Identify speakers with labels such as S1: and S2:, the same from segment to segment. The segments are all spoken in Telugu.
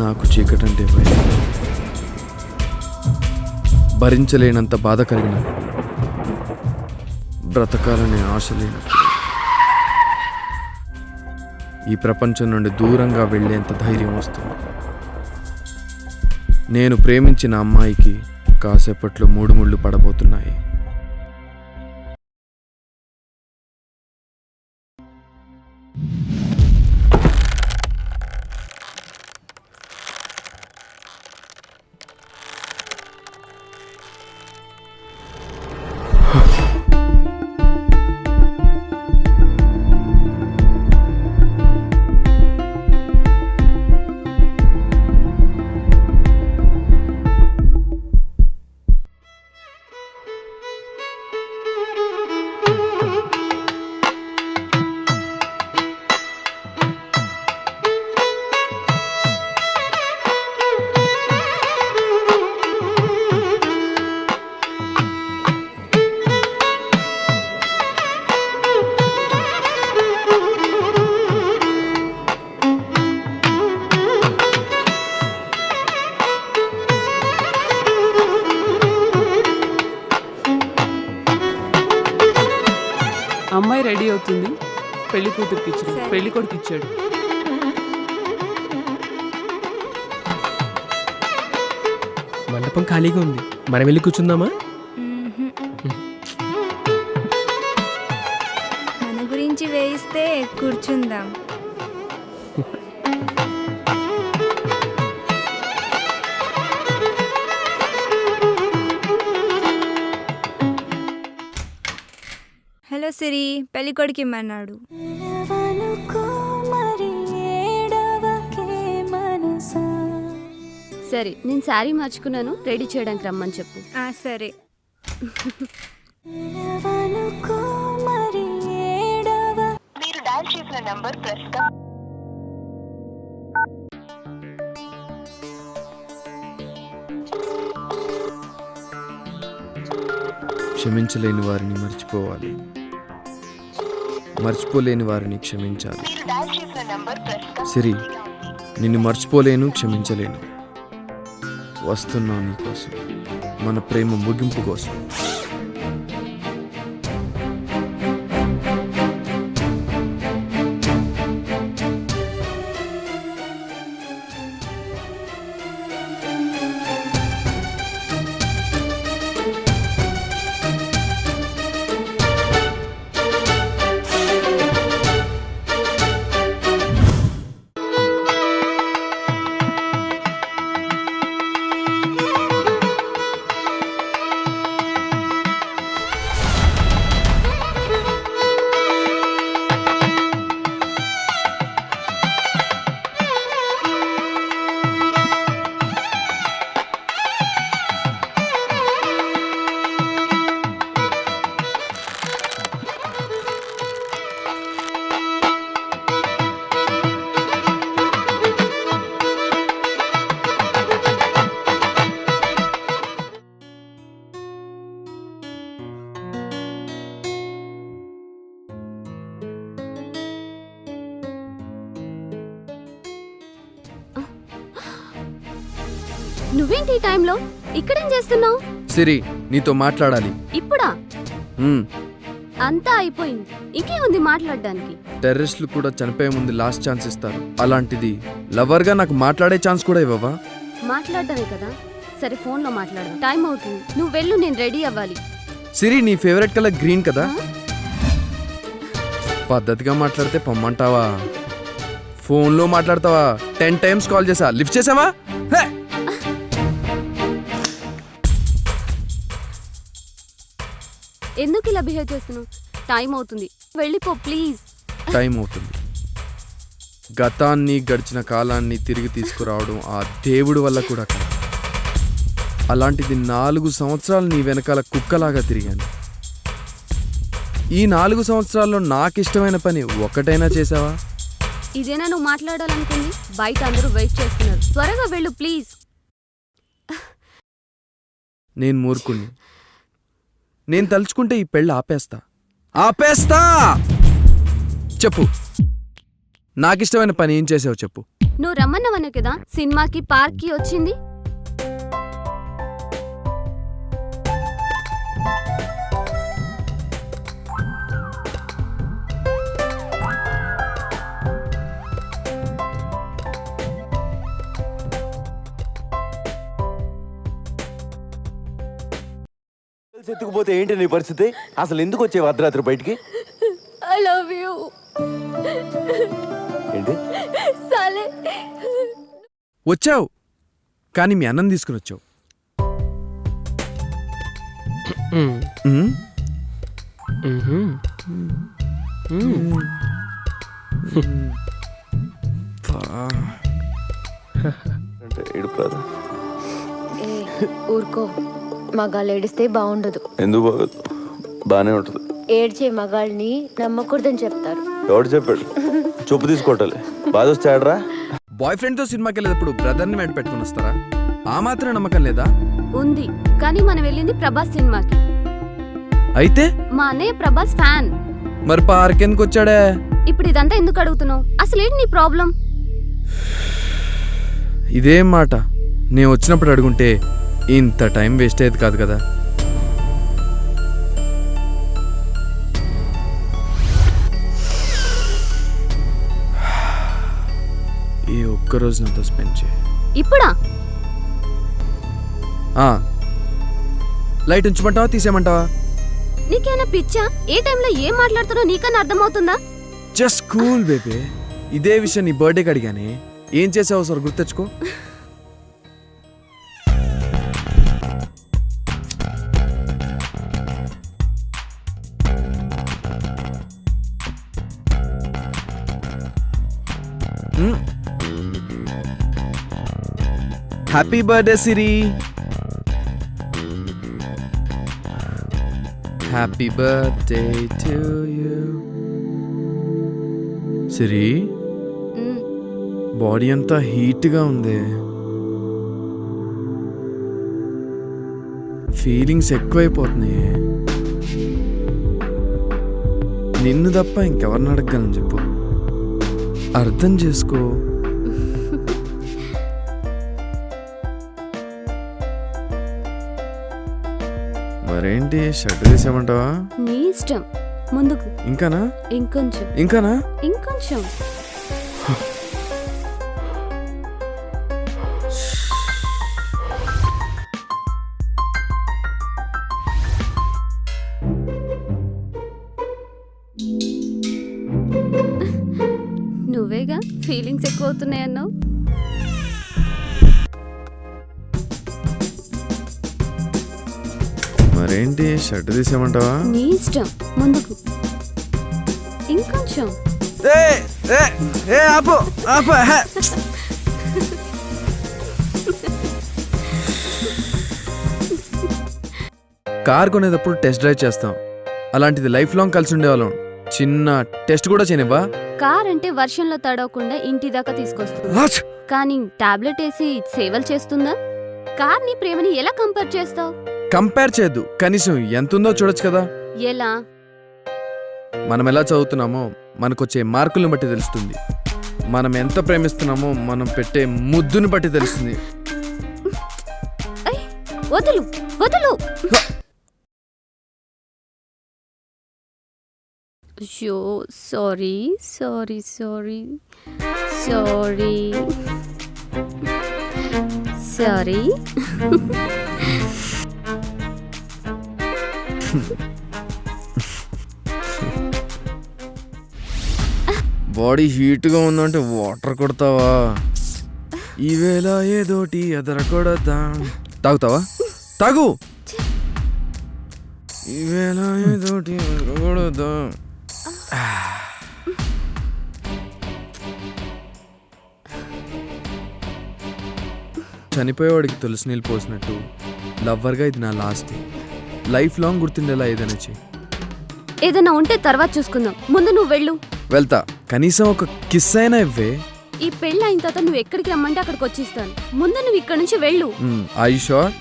S1: నాకు చీకటంటే భయం. భరించలేనంత బాధ కలిగిన, బ్రతకాలనే ఆశ లేనప్పుడు, ఈ ప్రపంచం నుండి దూరంగా వెళ్ళేంత ధైర్యం వస్తుంది. నేను ప్రేమించిన అమ్మాయికి కాసేపట్లో 3 ముళ్ళు పడబోతున్నాయి.
S2: అమ్మాయి రెడీ అవుతుంది. పెళ్లి కూతురికి ఇచ్చాడు, పెళ్లి కొడుకు ఇచ్చాడు.
S3: మండపం ఖాళీగా ఉంది, మనం వెళ్ళి కూర్చుందామా?
S4: మన గురించి వేయిస్తే కూర్చుందాం. హలో సిరి, పెళ్లి కొడుకు ఇమ్మన్నాడు.
S5: సరే, నేను శారీ మార్చుకున్నాను, రెడీ చేయడానికి రమ్మని చెప్పు.
S4: సరే.
S6: మీరు డయల్ చేసిన నంబర్ ప్రస్తుతం
S1: క్షమించలేని వారిని మర్చిపోవాలి, మర్చిపోలేని వారిని క్షమించాలి.
S6: మీరు డయల్ చేసిన నంబర్ ప్రస్తుతం
S1: సిరి, నిన్ను మర్చిపోలేను, క్షమించలేను. వస్తున్నా నీకోసం, మన ప్రేమ ముగింపు కోసం.
S5: నువ్వేంటి ఈ టైంలో ఇక్కడేం చేస్తున్నావు?
S1: సిరి, నీతో మాట్లాడాలి.
S5: ఇప్పుడా?
S1: మ్మ్.
S5: అంతా అయిపోయింది, ఇంకేముంది మాట్లాడడానికి?
S1: టెర్రరిస్టులు కూడా చనిపోయే ముందు లాస్ట్ ఛాన్స్ ఇస్తారు. అలాంటిది లవర్గా నాకు మాట్లాడే ఛాన్స్ కూడా ఇవ్వవా?
S5: మాట్లాడటమే కదా. సరే, ఫోన్లో మాట్లాడదాం. టైం అవుతుంది, నువ్వు వెళ్ళు, నేను రెడీ అవ్వాలి.
S1: సిరి, నీ ఫేవరెట్ కలర్ గ్రీన్ కదా. పద్ధతిగా మాట్లాడితే పొమ్మంటావా? ఫోన్లో మాట్లాడతావా? 10 times కాల్ చేసా, లిఫ్ట్ చేసావా?
S5: ఎందుకు ఇలా బిహేవ్ చేస్తున్నావు? టైం అవుతుంది, వెళ్ళిపో ప్లీజ్.
S1: టైం అవుతుంది. గతాన్ని, గడిచిన కాలాన్ని తిరిగి తీసుకురావడం ఆ దేవుడి వల్ల కూడా కాదు. అలాంటిది 4 సంవత్సరాలు నీ వెనకాల కుక్కలాగా తిరిగాను. ఈ 4 సంవత్సరాల్లో నాకిష్టమైన పని ఒక్కటైనా చేసావా?
S5: ఇదేనా నువ్వు మాట్లాడాలనుకుంది? బయట అందరూ వెయిట్ చేస్తున్నారు, త్వరగా వెళ్ళు ప్లీజ్.
S1: నేను మూర్ఖుణ్ణి. నేను తలుచుకుంటే ఈ పెళ్ళి ఆపేస్తా. చెప్పు, నాకిష్టమైన పని ఏం చేసావు చెప్పు.
S5: నువ్వు రమ్మన్నవనే కదా సినిమాకి పార్క్ కి వచ్చింది.
S7: ఎత్తుకుపోతే ఏంటి నీ పరిస్థితి? అసలు ఎందుకు వచ్చే అర్ధరాత్రి బయటికి?
S5: I love you.
S7: ఏంటి
S5: సాలే.
S1: వచ్చావు కానీ మీ అన్నం తీసుకుని వచ్చావు. ఉమ్,
S7: అంటే ఏడుపు రాదా?
S8: ఊరుకో, మగాళ్ళు ఏడిస్తే బాగుండదు.
S7: ఎందుకు బాగోదు? బాగానే ఉంటుంది.
S8: ఏడ్చే మగాళ్ళని నమ్మకూడదని చెప్తారు.
S7: ఎవడు చెప్పాడు? చొప్పు తీసుకోవటాలి. బాధ వస్తే ఆడరా?
S1: బాయ్ ఫ్రెండ్తో సినిమాకి వెళ్ళేటప్పుడు బ్రదర్ని వెంట పెట్టుకుని వస్తారా? ఆ మాత్రం నమ్మకం లేదా?
S5: ఉంది, కానీ మనం వెళ్ళింది ప్రభాస్ సినిమాకి.
S1: అయితే
S5: మా అన్నయ్య ప్రభాస్ ఫ్యాన్.
S1: మరి పార్క్ ఎందుకు వచ్చాడే?
S5: ఇప్పుడు ఇదంతా ఎందుకు అడుగుతున్నావు? అసలేంటి నీ ప్రాబ్లం?
S1: ఇదేం మాట? నేను వచ్చినప్పుడు అడుగుంటే ఇంత టైం వేస్ట్ అయ్యేది కాదు కదా. ఈ ఒక్కరోజు నాతో స్పెండ్ చేయి.
S5: ఇప్పుడా?
S1: లైట్ ఉంచమంటావా తీసేయమంటావా?
S5: నీకేనా పిచ్చా? ఏ టైంలో ఏం మాట్లాడుతారో నీకన్నా అర్థమవుతుందా?
S1: Just cool baby. ఇదే విషయం నీ బర్త్డేకి అడిగానే, ఏం చేసావు సార్ గుర్తెచ్చుకో. Happy birthday Siri. Happy birthday to you. Siri, body అంతా హీట్గా ఉంది. ఫీలింగ్స్ ఎక్కువైపోతున్నాయి. నిన్ను తప్ప ఇంకెవరిని అడగలను చెప్పు. అర్థం చేసుకో. మరేంటి షర్ట్ తీసేయమంటావా?
S5: నీ ఇష్టం. ముందుకు.
S1: ఇంకానా?
S5: ఇంకొంచెం.
S1: ఇంకానా?
S5: ఇంకొంచెం. నువ్వేగా ఫీలింగ్స్ ఎక్కువ అవుతున్నాయన్నావు.
S1: మరేంటి షర్ట్ తీసేయమంటావా?
S5: నీ ఇష్టం. ముందుకు. ఇంకొంచెం.
S1: ఆపు ఆపు. కార్ కొనేటప్పుడు టెస్ట్ డ్రైవ్ చేస్తాం. అలాంటిది లైఫ్ లాంగ్ కలిసి ఉండేవాళ్ళం. చిన్న టెస్ట్ కూడా చేయనివ్వా?
S5: కార్ అంటే వర్షంలో తడవకుండా ఇంటి దాకా తీసుకొస్తుంది, కానీ టాబ్లెట్ వేసి సేవలు చేస్తుందా? కార్ని ప్రేమని ఎలా కంపేర్ చేస్తావు?
S1: కంపేర్ చేయద్దు, కనీసం ఎంతుందో చూడొచ్చు కదా.
S5: ఎలా?
S1: మనం ఎలా చదువుతున్నామో మనకొచ్చే మార్కులను బట్టి తెలుస్తుంది. మనం ఎంత ప్రేమిస్తున్నామో మనం పెట్టే ముద్దుని బట్టి తెలుస్తుంది.
S5: వదులు వదులు. అయ్యో, sorry sorry sorry sorry sorry.
S1: Body హీట్గా ఉందంటే వాటర్ కొడతావా? ఈవేళ ఏదోటి ఎదరకొడతా. తాగుతావా? తాగు. ఈవేళ ఏదోటి ఎదరకొడతా. చనిపోయేవాడికి తులసి నీళ్ళు పోసినట్టు లవ్వర్గా ఇది నా లాస్ట్. లైఫ్ లాంగ్ గుర్తుండేలా ఏదైనా చెయ్యి.
S5: ఏదైనా ఉంటే తర్వాత చూసుకుందాం, ముందు నువ్వు వెళ్ళు.
S1: వెళ్తా, కనీసం ఒక కిస్ అయినా ఇవ్వే.
S5: ఈ పెళ్ళి అయిన తర్వాత నువ్వు ఎక్కడికి రమ్మంటే అక్కడికి వచ్చేస్తాను. ముందు నువ్వు ఇక్కడ నుంచి వెళ్ళు.
S1: I sure?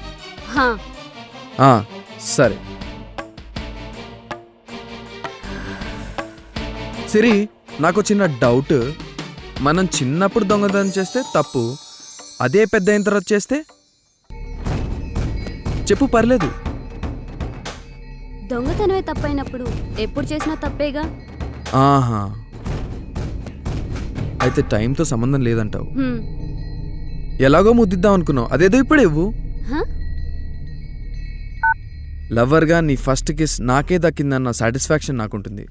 S1: సరే. సిరి, నాకు చిన్న డౌట్. మనం చిన్నప్పుడు దొంగతనం చేస్తే తప్పు, అదే పెద్ద అయిన తర్వాత చేస్తే చెప్పు పర్లేదు.
S5: దొంగతనమే తప్పైనప్పుడు ఎప్పుడు చేసినా తప్పేగా.
S1: ఆహా, అయితే టైంతో సంబంధం లేదంటావు.
S5: హ్మ్.
S1: ఎలాగో ముద్దిద్దాం అనుకున్నావు, అదేదో ఇప్పుడు ఇవ్వు.
S5: హ?
S1: లవర్గా నీ ఫస్ట్ కిస్ నాకే దక్కిందన్న సాటిస్ఫాక్షన్ నాకుంటుంది.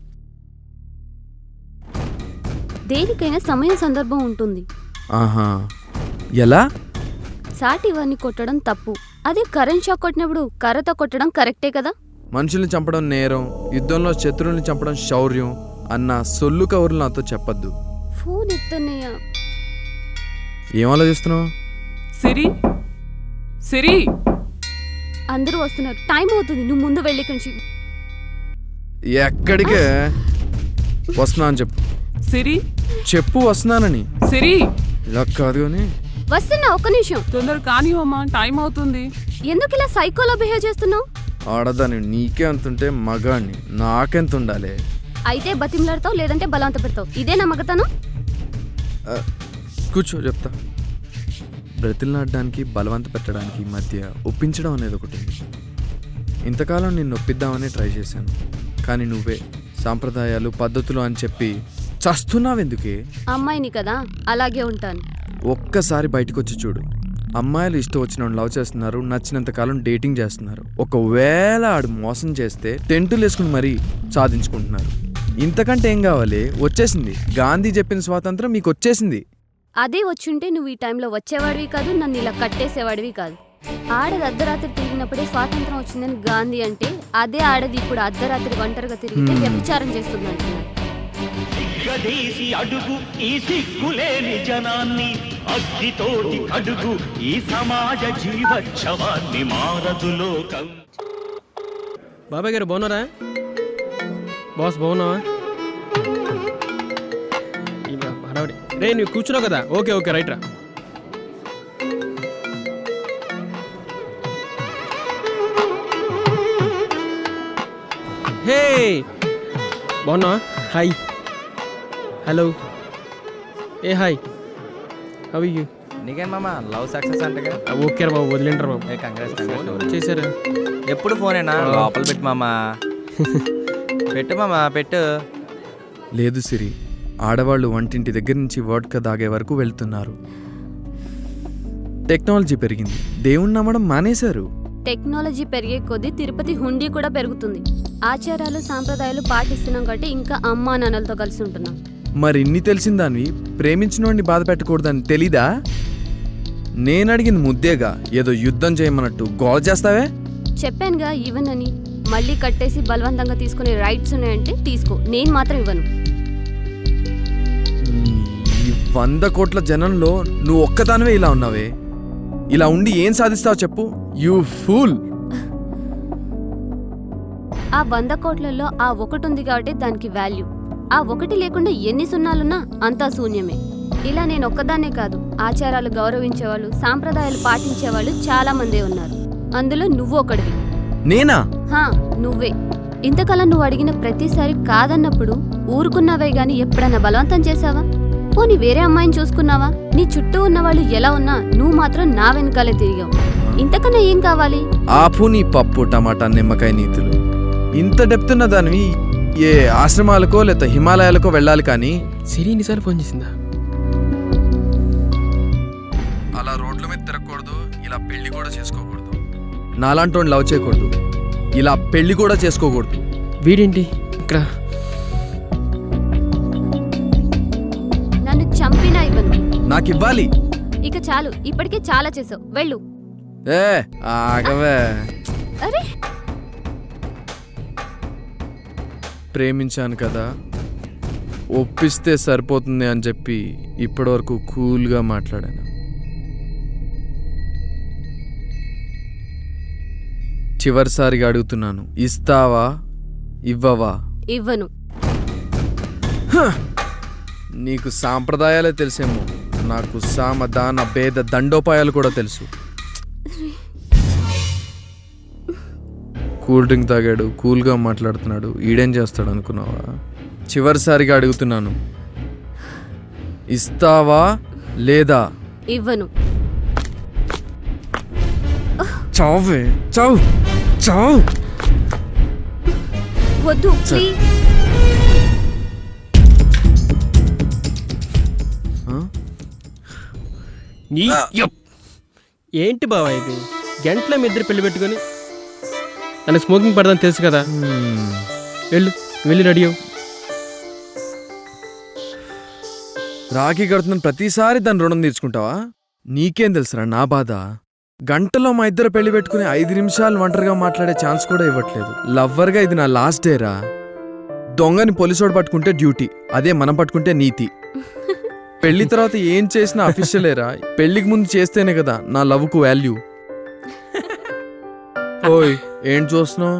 S5: దేనికైనా సమయం సందర్భం ఉంటుంది.
S1: ఆహా, ఎలా?
S5: సాటి వారిని కొట్టడం తప్పు, అదే కరెంట్ షాక్ కొట్టినప్పుడు కర్రతో కొట్టడం కరెక్టే కదా.
S1: మనుషుల్ని చంపడం నేరం, యుద్ధంలో శత్రువుల్ని చంపడం శౌర్యం అన్న సొల్లు కవర్లు నాతో చెప్పద్దు.
S5: ఫోన్ ఎత్తన్నయ్యా.
S1: ఏం ఆలోచిస్తున్నావు?
S2: సిరి
S5: అందరూ వస్తున్నారు, టైం అవుతుంది, నువ్వు ముందు వెళ్ళి కొంచెం.
S1: ఎక్కడికే వస్తున్నా అని చెప్పు.
S2: సిరి
S1: చెప్పు వస్తున్నానని.
S2: సిరి
S1: ఇలా కాదు అని.
S5: వస్తున్నా, ఒక్క నిమిషం.
S2: తొందర కానివమ్మా, టైం అవుతుంది.
S5: ఎందుకు ఇలా సైకోలా బిహేవ్ చేస్తున్నావు?
S1: ఆడదాని నీకే అంతుంటే మగాణ్ణి నాకెంత ఉండాలి?
S5: అయితే బతిమలాడతావు, లేదంటే బలవంత పెడతావు. ఇదే నా మగతనం.
S1: కూర్చో చెప్తా. బ్రతిలాడడానికి బలవంత పెట్టడానికి మధ్య ఒప్పించడం అనేది ఒకటి. ఇంతకాలం నిన్ను ఒప్పిద్దామని ట్రై చేశాను, కానీ నువ్వే సాంప్రదాయాలు పద్ధతులు అని చెప్పి చస్తున్నావెందుకే?
S5: అమ్మాయిని కదా, అలాగే ఉంటాను.
S1: ఒక్కసారి బయటకు వచ్చి చూడు. అమ్మాయిలు ఇష్టం వచ్చిన లవ్ చేస్తున్నారు, నచ్చినంత కాలం డేటింగ్ చేస్తున్నారు. ఒకవేళ ఆడు మోసం చేస్తే టెంటులు వేసుకుని మరీ సాధించుకుంటున్నారు. ఇంతకంటే ఏం కావాలి? వచ్చేసింది గాంధీ చెప్పిన స్వాతంత్రం, మీకు వచ్చేసింది.
S5: అదే వచ్చుంటే నువ్వు ఈ టైంలో వచ్చేవాడివి కాదు, నన్ను ఇలా కట్టేసేవాడివి కాదు. ఆడది అర్ధరాత్రి తిరిగినప్పుడే స్వాతంత్రం వచ్చిందని గాంధీ అంటే, అదే ఆడది ఇప్పుడు అర్ధరాత్రి ఒంటరిగా తిరిగితే వ్యభిచారం చేస్తుంది అంటున్నారు.
S9: అడుగు ఈ సిగ్గులేని జనాన్ని, అగ్గితోటి అడుగు ఈ సమాజ జీవోత్సవాన్ని, మారదు లోకం.
S3: బాబాయ్ గారు బాగున్నారా? బాస్ బాగున్నావా? హడావిడి రే, నువ్వు కూర్చున్నావు కదా. ఓకే ఓకే రైట్ రా. హే బాగున్నావా? Hi hello A hi how you?
S10: నీకేం మామ లవ్ సక్సెస్ అంటే?
S3: ఓకే రా బాబు, వదిలేంటారు బాబు.
S10: కంగ్రాట్స్.
S3: చేశారు
S10: ఎప్పుడు ఫోనేనా? లోపల పెట్టు మామ. పెట్టు మామ పెట్టు.
S1: లేదు సిరి, ఆడవాళ్ళు వంటింటి దగ్గర నుంచి వోడ్కా దాగే వరకు వెళ్తున్నారు. టెక్నాలజీ పెరిగింది, దేవుణ్ణి నమ్మడం మానేశారు.
S5: టెక్నాలజీ పెరిగే కొద్దీ తిరుపతి హుండీ కూడా పెరుగుతుంది. ఆచారాలు సాంప్రదాయాలు పాటిస్తున్నాం కాబట్టి ఇంకా అమ్మా నాన్నలతో కలిసి ఉంటున్నాం.
S1: మరి ఇన్ని తెలిసిందాన్ని ప్రేమించినోడిని బాధ పెట్టకూడదని తెలీదా? నేను అడిగింది ముద్దేగా, ఏదో యుద్ధం చేయమన్నట్టు గోల చేస్తావే.
S5: చెప్పానుగా ఇవ్వనని. మళ్ళీ కట్టేసి బలవంతంగా తీసుకునే రైట్స్ ఉన్నాయంటే తీసుకో, నేను మాత్రం ఇవ్వను.
S1: ఈ 100 కోట్ల జనంలో నువ్వు ఒక్కదానివే ఇలా ఉన్నావే. ఇలా ఉండి ఏం సాధిస్తావు చెప్పు? You fool.
S5: ఆ 100 కోట్లలో ఆ ఒకటి ఉంది కాబట్టి దానికి వాల్యూ. ఆ ఒకటి లేకుండా ఎన్ని సున్నాలున్నా అంతా శూన్యమే. ఇలా నేను ఒక్కదాన్నే కాదు, ఆచారాలు గౌరవించేవాళ్ళు, సాంప్రదాయాలు పాటించేవాళ్ళు చాలా మందే ఉన్నారు. అందులో నువ్వు ఒకడివి.
S1: నేనా?
S5: హా, నువ్వే. ఇంతకాలం నువ్వు అడిగిన ప్రతిసారి కాదన్నప్పుడు ఊరుకున్నావే గాని ఎప్పుడన్నా బలవంతం చేశావా? పోనీ వేరే అమ్మాయిని చూసుకున్నావా? నీ చుట్టూ ఉన్నవాళ్ళు ఎలా ఉన్నా నువ్వు మాత్రం నా వెనకాలే తిరిగావు. ఇంతకన్నా ఏం కావాలి?
S1: ఆపు నీ పప్పు టమాటా నిమ్మకాయ నీతులు. ఇంత డెప్త్ ఉన్న దానివి ఏ ఆశ్రమాలకో లేదా హిమాలయాలకో వెళ్ళాలి కానీ.
S3: సిరి ఎన్నిసార్లు ఫోన్ చేసిందా?
S1: అలా రోడ్ల మీద తిరగకూడదు, ఇలా పెళ్లి కూడా చేసుకోకూడదు. నాలాంటి లవ్ చేయకూడదు, ఇలా పెళ్లి కూడా చేసుకోకూడదు.
S3: వీడేంటి ఇక్కడ?
S5: నన్ను చంపినా ఇవ్వను.
S1: నాకు ఇవ్వాలి.
S5: ఇక చాలు, ఇప్పటికే చాలా చేసావు, వెళ్ళు.
S1: ఏ ఆగవే.
S5: అరే
S1: ప్రేమించాను కదా, ఒప్పిస్తే సరిపోతుంది అని చెప్పి ఇప్పటివరకు కూల్గా మాట్లాడాను. చివరిసారిగా అడుగుతున్నాను, ఇస్తావా ఇవ్వవా?
S5: ఇవ్వను.
S1: నీకు సాంప్రదాయాలే తెలిసేమో, నాకు సామ దాన భేద దండోపాయాలు కూడా తెలుసు. కూల్ డ్రింక్ తాగాడు, కూల్గా మాట్లాడుతున్నాడు, ఈడేం చేస్తాడు అనుకున్నావా? చివరిసారిగా అడుగుతున్నాను, ఇస్తావా లేదా?
S5: ఇవ్వను.
S1: చావే, చావు చావు.
S5: వద్దు ప్లీజ్.
S3: ఏంటి బావా ఇది? గంటలో మీ ఇద్దరు పెళ్లి పెట్టుకొని నన్ను స్మోకింగ్ పడదని తెలుసు కదా. వెళ్ళి రెడీ అవ్వు.
S1: రాఖీ కడుతున్న ప్రతిసారి దాని రుణం తీర్చుకుంటావా? నీకేం తెలుసురా నా బాధ? గంటలో మా ఇద్దరు పెళ్లి పెట్టుకుని 5 నిమిషాలు ఒంటరిగా మాట్లాడే ఛాన్స్ కూడా ఇవ్వట్లేదు. లవ్వర్గా ఇది నా లాస్ట్ డేరా. దొంగని పోలీసోడు పట్టుకుంటే డ్యూటీ, అదే మనం పట్టుకుంటే నీతి. పెళ్లి తర్వాత ఏం చేసినా అఫీషియలేరా. పెళ్లికి ముందు చేస్తేనే కదా నా లవ్కు వాల్యూ. ఓయ్ ఏం చూస్తున్నావు?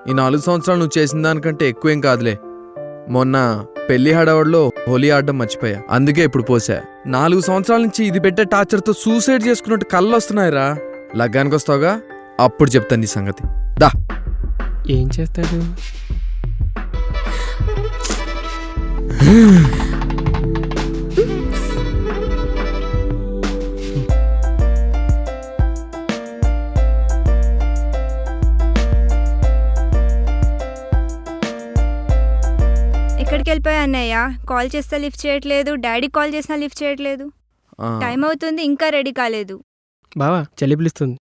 S1: ఈ 4 సంవత్సరాలు నువ్వు చేసిన దానికంటే ఎక్కువేం కాదులే. మొన్న పెళ్లి హడావడిలో హోలీ ఆడడం మర్చిపోయా, అందుకే ఇప్పుడు పోసా. 4 సంవత్సరాల నుంచి ఇది పెట్టే టార్చర్తో సూసైడ్ చేసుకున్నట్టు కళ్ళు వస్తున్నాయిరా. లగ్గానికి వస్తావుగా, అప్పుడు చెప్తాను నీ సంగతి. దా.
S3: ఏం చేస్తాడు?
S4: ఎక్కడికి వెళ్ళిపోయా అన్నయ్య? కాల్ చేస్తే లిఫ్ట్ చేయట్లేదు, డాడీ కాల్ చేసినా లిఫ్ట్ చేయట్లేదు. టైం అవుతుంది, ఇంకా రెడీ కాలేదు.
S3: బావా చలి పిలుస్తుంది.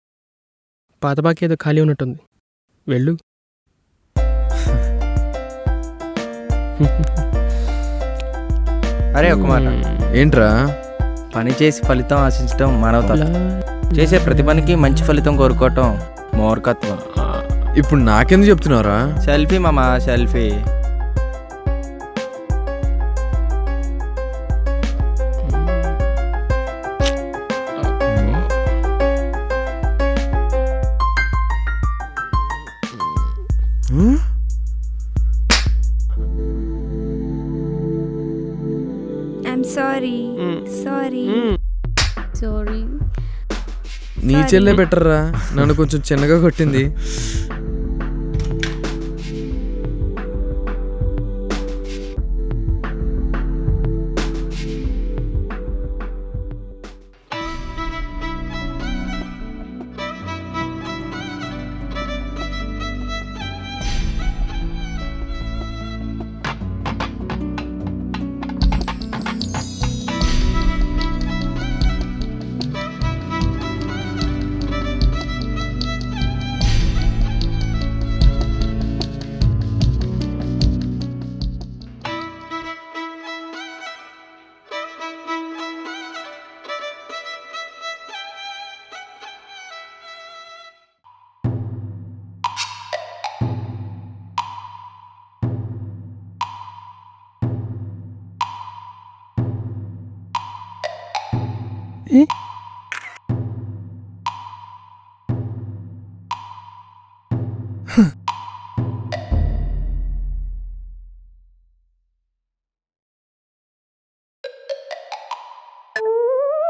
S3: పాత బాకి ఏదో ఖాళీ ఉన్నట్టుంది, వెళ్ళు.
S10: అరే ఒక మాట.
S1: ఏంట్రా?
S10: పని చేసి ఫలితం ఆశించడం మానవతత్వం. చేసే ప్రతి పనికి మంచి ఫలితం కోరుకోవటం మూర్ఖత్వం.
S1: ఇప్పుడు నాకెందుకు చెప్తున్నావురా?
S10: సెల్ఫీ మామా, selfie.
S4: I'm sorry. Sorry.
S5: Sorry.
S1: నీ చెల్లె బెటర్రా, నన్ను కొంచెం చిన్నగా కొట్టింది.